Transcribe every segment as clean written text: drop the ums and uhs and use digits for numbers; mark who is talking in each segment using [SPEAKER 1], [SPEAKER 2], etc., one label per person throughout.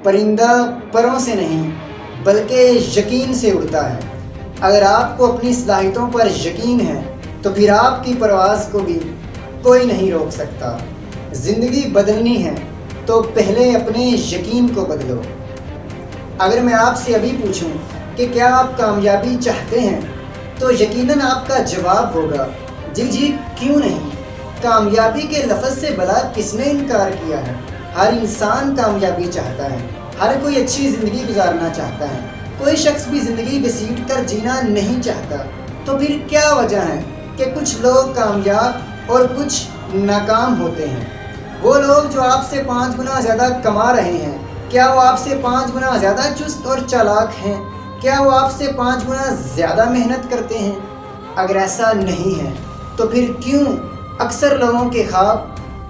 [SPEAKER 1] پرندہ پروں سے نہیں بلکہ یقین سے اڑتا ہے۔ اگر آپ کو اپنی صلاحیتوں پر یقین ہے تو پھر آپ کی پرواز کو بھی کوئی نہیں روک سکتا۔ زندگی بدلنی ہے تو پہلے اپنے یقین کو بدلو۔ اگر میں آپ سے ابھی پوچھوں کہ کیا آپ کامیابی چاہتے ہیں تو یقیناً آپ کا جواب ہوگا جی کیوں نہیں۔ کامیابی کے لفظ سے بھلا کس نے انکار کیا ہے؟ ہر انسان کامیابی چاہتا ہے، ہر کوئی اچھی زندگی گزارنا چاہتا ہے، کوئی شخص بھی زندگی گھسیٹ کر جینا نہیں چاہتا۔ تو پھر کیا وجہ ہے کہ کچھ لوگ کامیاب اور کچھ ناکام ہوتے ہیں؟ وہ لوگ جو آپ سے 5 گنا زیادہ کما رہے ہیں، کیا وہ آپ سے 5 گنا زیادہ چست اور چالاک ہیں؟ کیا وہ آپ سے 5 گنا زیادہ محنت کرتے ہیں؟ اگر ایسا نہیں ہے تو پھر کیوں اکثر لوگوں کے خواب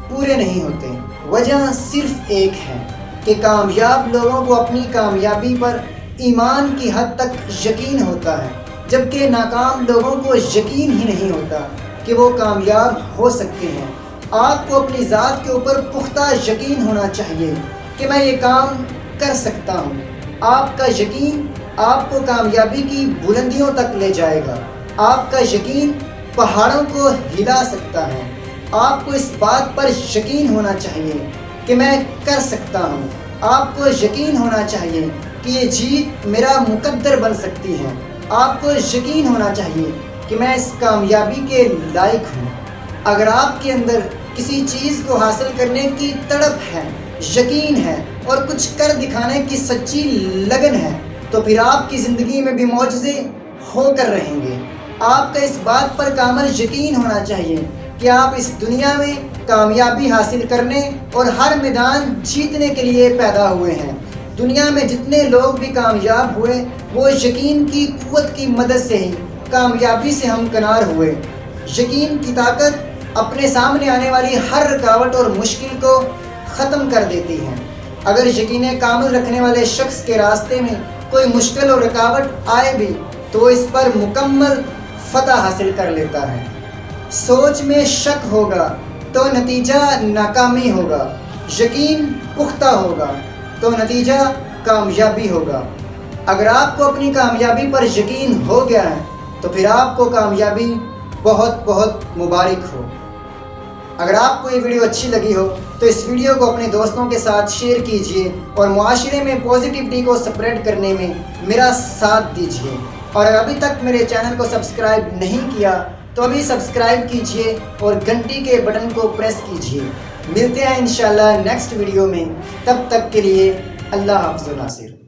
[SPEAKER 1] پورے نہیں ہوتے؟ وجہ صرف ایک ہے کہ کامیاب لوگوں کو اپنی کامیابی پر ایمان کی حد تک یقین ہوتا ہے، جبکہ ناکام لوگوں کو یقین ہی نہیں ہوتا کہ وہ کامیاب ہو سکتے ہیں۔ آپ کو اپنی ذات کے اوپر پختہ یقین ہونا چاہیے کہ میں یہ کام کر سکتا ہوں۔ آپ کا یقین آپ کو کامیابی کی بلندیوں تک لے جائے گا۔ آپ کا یقین پہاڑوں کو ہلا سکتا ہے۔ آپ کو اس بات پر یقین ہونا چاہیے کہ میں کر سکتا ہوں۔ آپ کو یقین ہونا چاہیے کہ یہ جیت میرا مقدر بن سکتی ہے۔ آپ کو یقین ہونا چاہیے کہ میں اس کامیابی کے لائق ہوں۔ اگر آپ کے اندر کسی چیز کو حاصل کرنے کی تڑپ ہے، یقین ہے اور کچھ کر دکھانے کی سچی لگن ہے تو پھر آپ کی زندگی میں بھی معجزے ہو کر رہیں گے۔ آپ کا اس بات پر کامل یقین ہونا چاہیے کہ آپ اس دنیا میں کامیابی حاصل کرنے اور ہر میدان جیتنے کے لیے پیدا ہوئے ہیں۔ دنیا میں جتنے لوگ بھی کامیاب ہوئے وہ یقین کی قوت کی مدد سے ہی کامیابی سے ہمکنار ہوئے۔ یقین کی طاقت اپنے سامنے آنے والی ہر رکاوٹ اور مشکل کو ختم کر دیتی ہے۔ اگر یقین کامل رکھنے والے شخص کے راستے میں کوئی مشکل اور رکاوٹ آئے بھی تو وہ اس پر مکمل فتح حاصل کر لیتا ہے۔ سوچ میں شک ہوگا تو نتیجہ ناکامی ہوگا، یقین پختہ ہوگا تو نتیجہ کامیابی ہوگا۔ اگر آپ کو اپنی کامیابی پر یقین ہو گیا ہے تو پھر آپ کو کامیابی بہت بہت مبارک ہو۔ اگر آپ کو یہ ویڈیو اچھی لگی ہو تو اس ویڈیو کو اپنے دوستوں کے ساتھ شیئر کیجئے اور معاشرے میں پازیٹیوٹی کو سپریڈ کرنے میں میرا ساتھ دیجئے۔ اور اگر ابھی تک میرے چینل کو سبسکرائب نہیں کیا تو ابھی سبسکرائب کیجئے اور گھنٹی کے بٹن کو پریس کیجئے۔ ملتے ہیں انشاءاللہ نیکسٹ ویڈیو میں، تب تک کے لیے اللہ حافظ و ناصر۔